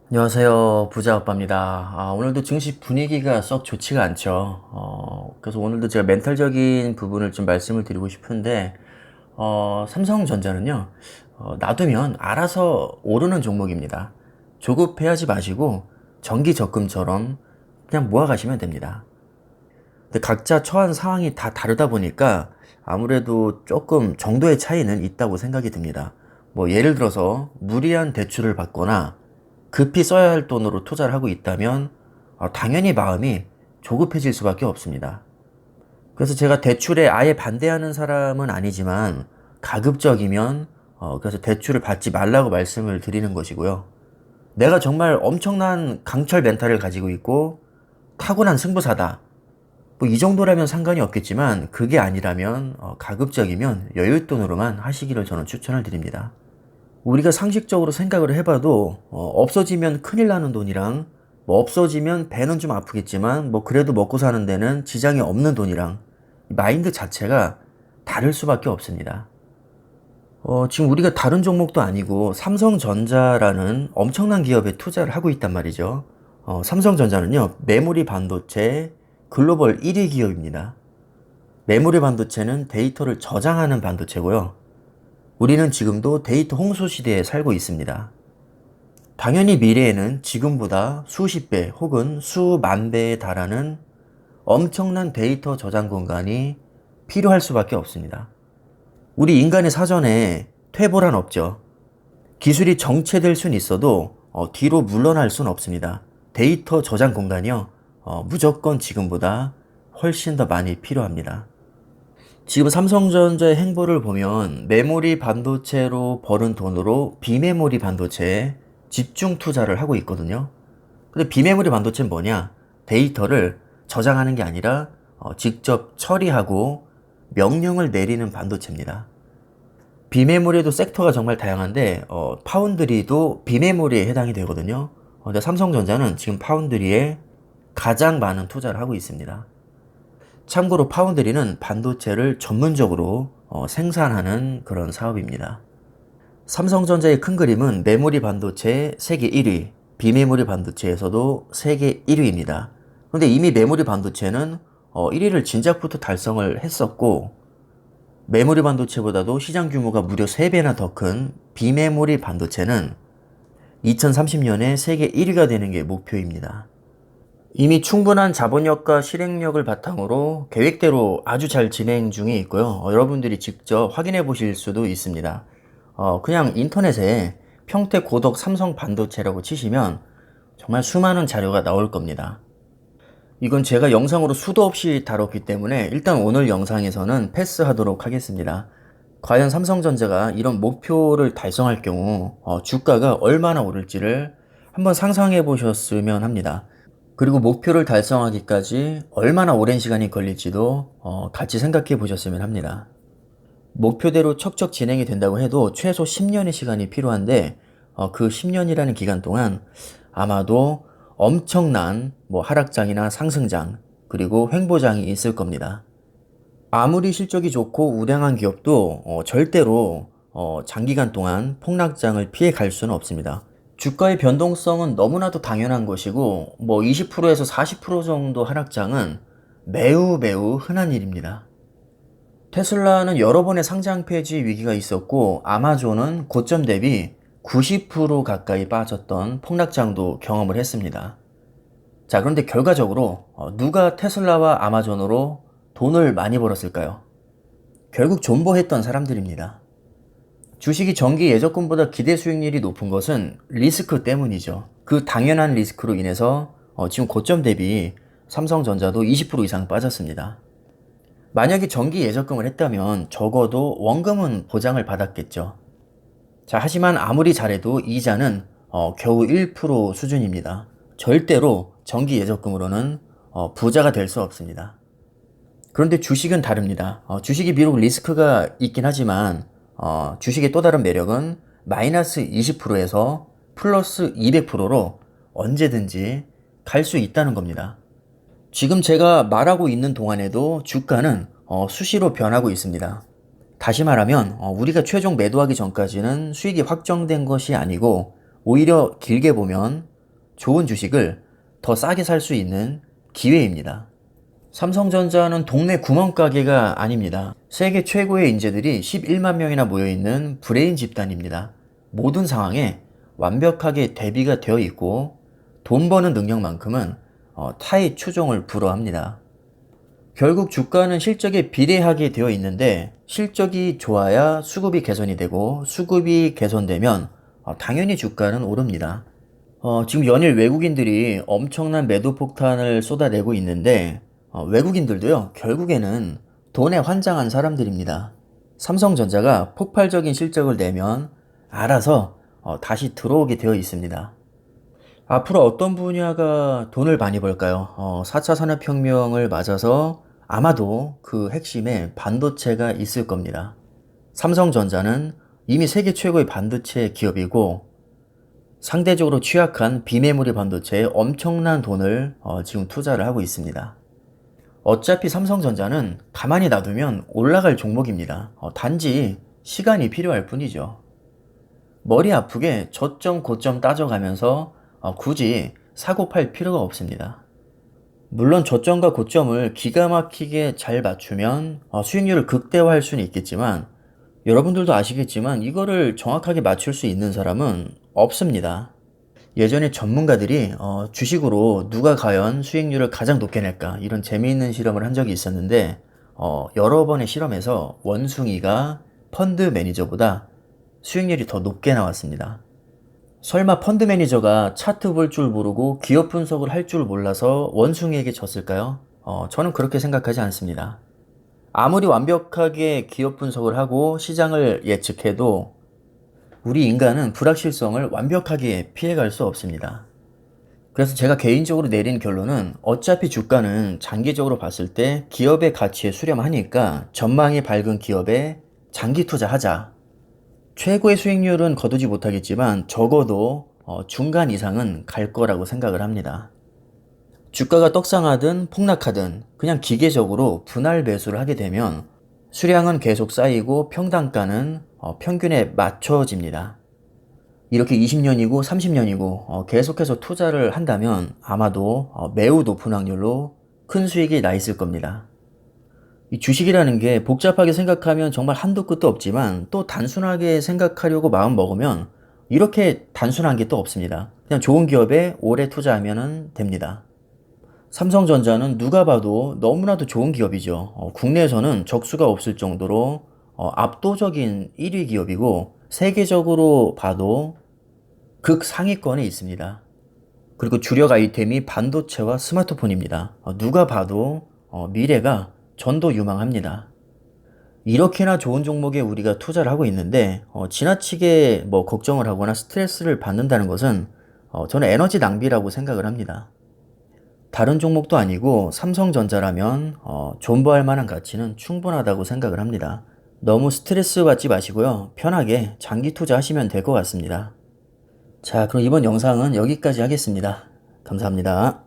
안녕하세요. 부자 아빠입니다. 오늘도 증시 분위기가 썩 좋지가 않죠. 그래서 오늘도 제가 멘탈적인 부분을 좀 말씀을 드리고 싶은데, 삼성전자는요, 놔두면 알아서 오르는 종목입니다. 조급해하지 마시고, 정기 적금처럼 그냥 모아가시면 됩니다. 근데 각자 처한 상황이 다 다르다 보니까 아무래도 조금 정도의 차이는 있다고 생각이 듭니다. 뭐, 예를 들어서 무리한 대출을 받거나 급히 써야 할 돈으로 투자를 하고 있다면 당연히 마음이 조급해질 수밖에 없습니다. 그래서 제가 대출에 아예 반대하는 사람은 아니지만 가급적이면 그래서 대출을 받지 말라고 말씀을 드리는 것이고요. 내가 정말 엄청난 강철 멘탈을 가지고 있고 타고난 승부사다. 뭐 이 정도라면 상관이 없겠지만 그게 아니라면 가급적이면 여윳돈으로만 하시기를 저는 추천을 드립니다. 우리가 상식적으로 생각을 해봐도 없어지면 큰일 나는 돈이랑 뭐 없어지면 배는 좀 아프겠지만 뭐 그래도 먹고 사는 데는 지장이 없는 돈이랑 마인드 자체가 다를 수밖에 없습니다. 지금 우리가 다른 종목도 아니고 삼성전자라는 엄청난 기업에 투자를 하고 있단 말이죠. 삼성전자는요, 메모리 반도체 글로벌 1위 기업입니다. 메모리 반도체는 데이터를 저장하는 반도체고요. 우리는 지금도 데이터 홍수 시대에 살고 있습니다. 당연히 미래에는 지금보다 수십 배 혹은 수만 배에 달하는 엄청난 데이터 저장 공간이 필요할 수밖에 없습니다. 우리 인간의 사전에 퇴보란 없죠. 기술이 정체될 순 있어도 뒤로 물러날 순 없습니다. 데이터 저장 공간이요. 무조건 지금보다 훨씬 더 많이 필요합니다. 지금 삼성전자의 행보를 보면 메모리 반도체로 벌은 돈으로 비메모리 반도체에 집중 투자를 하고 있거든요. 근데 비메모리 반도체는 뭐냐? 데이터를 저장하는 게 아니라 직접 처리하고 명령을 내리는 반도체입니다. 비메모리에도 섹터가 정말 다양한데 파운드리도 비메모리에 해당이 되거든요. 근데 삼성전자는 지금 파운드리에 가장 많은 투자를 하고 있습니다. 참고로 파운드리는 반도체를 전문적으로 생산하는 그런 사업입니다. 삼성전자의 큰 그림은 메모리 반도체 세계 1위, 비메모리 반도체에서도 세계 1위입니다. 그런데 이미 메모리 반도체는 1위를 진작부터 달성을 했었고, 메모리 반도체보다도 시장 규모가 무려 3배나 더 큰 비메모리 반도체는 2030년에 세계 1위가 되는 게 목표입니다. 이미 충분한 자본력과 실행력을 바탕으로 계획대로 아주 잘 진행 중에 있고요. 여러분들이 직접 확인해 보실 수도 있습니다. 그냥 인터넷에 평택 고덕 삼성 반도체라고 치시면 정말 수많은 자료가 나올 겁니다. 이건 제가 영상으로 수도 없이 다뤘기 때문에 일단 오늘 영상에서는 패스하도록 하겠습니다. 과연 삼성전자가 이런 목표를 달성할 경우 주가가 얼마나 오를지를 한번 상상해 보셨으면 합니다. 그리고 목표를 달성하기까지 얼마나 오랜 시간이 걸릴지도 같이 생각해 보셨으면 합니다. 목표대로 척척 진행이 된다고 해도 최소 10년의 시간이 필요한데 그 10년이라는 기간 동안 아마도 엄청난 하락장이나 상승장 그리고 횡보장이 있을 겁니다. 아무리 실적이 좋고 우량한 기업도 절대로 장기간 동안 폭락장을 피해 갈 수는 없습니다. 주가의 변동성은 너무나도 당연한 것이고 20%에서 40% 정도 하락장은 매우 매우 흔한 일입니다. 테슬라는 여러 번의 상장 폐지 위기가 있었고 아마존은 고점 대비 90% 가까이 빠졌던 폭락장도 경험을 했습니다. 자, 그런데 결과적으로 누가 테슬라와 아마존으로 돈을 많이 벌었을까요? 결국 존버했던 사람들입니다. 주식이 정기 예적금보다 기대 수익률이 높은 것은 리스크 때문이죠. 그 당연한 리스크로 인해서 지금 고점 대비 삼성전자도 20% 이상 빠졌습니다. 만약에 정기 예적금을 했다면 적어도 원금은 보장을 받았겠죠. 자, 하지만 아무리 잘해도 이자는 겨우 1% 수준입니다. 절대로 정기 예적금으로는 부자가 될 수 없습니다. 그런데 주식은 다릅니다. 주식이 비록 리스크가 있긴 하지만 주식의 또 다른 매력은 마이너스 20%에서 플러스 200%로 언제든지 갈 수 있다는 겁니다. 지금 제가 말하고 있는 동안에도 주가는 수시로 변하고 있습니다. 다시 말하면 우리가 최종 매도하기 전까지는 수익이 확정된 것이 아니고 오히려 길게 보면 좋은 주식을 더 싸게 살 수 있는 기회입니다. 삼성전자는 동네 구멍가게가 아닙니다. 세계 최고의 인재들이 11만 명이나 모여있는 브레인 집단입니다. 모든 상황에 완벽하게 대비가 되어 있고 돈 버는 능력만큼은 타의 추종을 불허합니다. 결국 주가는 실적에 비례하게 되어 있는데 실적이 좋아야 수급이 개선이 되고 수급이 개선되면 당연히 주가는 오릅니다. 지금 연일 외국인들이 엄청난 매도 폭탄을 쏟아내고 있는데 외국인들도요, 결국에는 돈에 환장한 사람들입니다. 삼성전자가 폭발적인 실적을 내면 알아서 다시 들어오게 되어 있습니다. 앞으로 어떤 분야가 돈을 많이 벌까요? 4차 산업혁명을 맞아서 아마도 그 핵심에 반도체가 있을 겁니다. 삼성전자는 이미 세계 최고의 반도체 기업이고 상대적으로 취약한 비메모리 반도체에 엄청난 돈을 지금 투자를 하고 있습니다. 어차피 삼성전자는 가만히 놔두면 올라갈 종목입니다. 단지 시간이 필요할 뿐이죠. 머리 아프게 저점 고점 따져가면서 굳이 사고 팔 필요가 없습니다. 물론 저점과 고점을 기가 막히게 잘 맞추면 수익률을 극대화할 수는 있겠지만 여러분들도 아시겠지만 이거를 정확하게 맞출 수 있는 사람은 없습니다. 예전에 전문가들이 주식으로 누가 과연 수익률을 가장 높게 낼까 이런 재미있는 실험을 한 적이 있었는데 여러 번의 실험에서 원숭이가 펀드 매니저보다 수익률이 더 높게 나왔습니다. 설마 펀드 매니저가 차트 볼 줄 모르고 기업 분석을 할 줄 몰라서 원숭이에게 졌을까요? 저는 그렇게 생각하지 않습니다. 아무리 완벽하게 기업 분석을 하고 시장을 예측해도 우리 인간은 불확실성을 완벽하게 피해갈 수 없습니다. 그래서 제가 개인적으로 내린 결론은 어차피 주가는 장기적으로 봤을 때 기업의 가치에 수렴하니까 전망이 밝은 기업에 장기 투자하자. 최고의 수익률은 거두지 못하겠지만 적어도 중간 이상은 갈 거라고 생각을 합니다. 주가가 떡상하든 폭락하든 그냥 기계적으로 분할 매수를 하게 되면 수량은 계속 쌓이고 평단가는 평균에 맞춰집니다. 이렇게 20년이고 30년이고 계속해서 투자를 한다면 아마도 매우 높은 확률로 큰 수익이 나 있을 겁니다. 이 주식이라는 게 복잡하게 생각하면 정말 한도 끝도 없지만 또 단순하게 생각하려고 마음 먹으면 이렇게 단순한 게 또 없습니다. 그냥 좋은 기업에 오래 투자하면 됩니다. 삼성전자는 누가 봐도 너무나도 좋은 기업이죠. 국내에서는 적수가 없을 정도로 압도적인 1위 기업이고 세계적으로 봐도 극상위권에 있습니다. 그리고 주력 아이템이 반도체와 스마트폰입니다. 누가 봐도 미래가 전도유망합니다. 이렇게나 좋은 종목에 우리가 투자를 하고 있는데 지나치게 걱정을 하거나 스트레스를 받는다는 것은 저는 에너지 낭비라고 생각을 합니다. 다른 종목도 아니고 삼성전자라면 존버할 만한 가치는 충분하다고 생각을 합니다. 너무 스트레스 받지 마시고요. 편하게 장기 투자하시면 될 것 같습니다. 자, 그럼 이번 영상은 여기까지 하겠습니다. 감사합니다.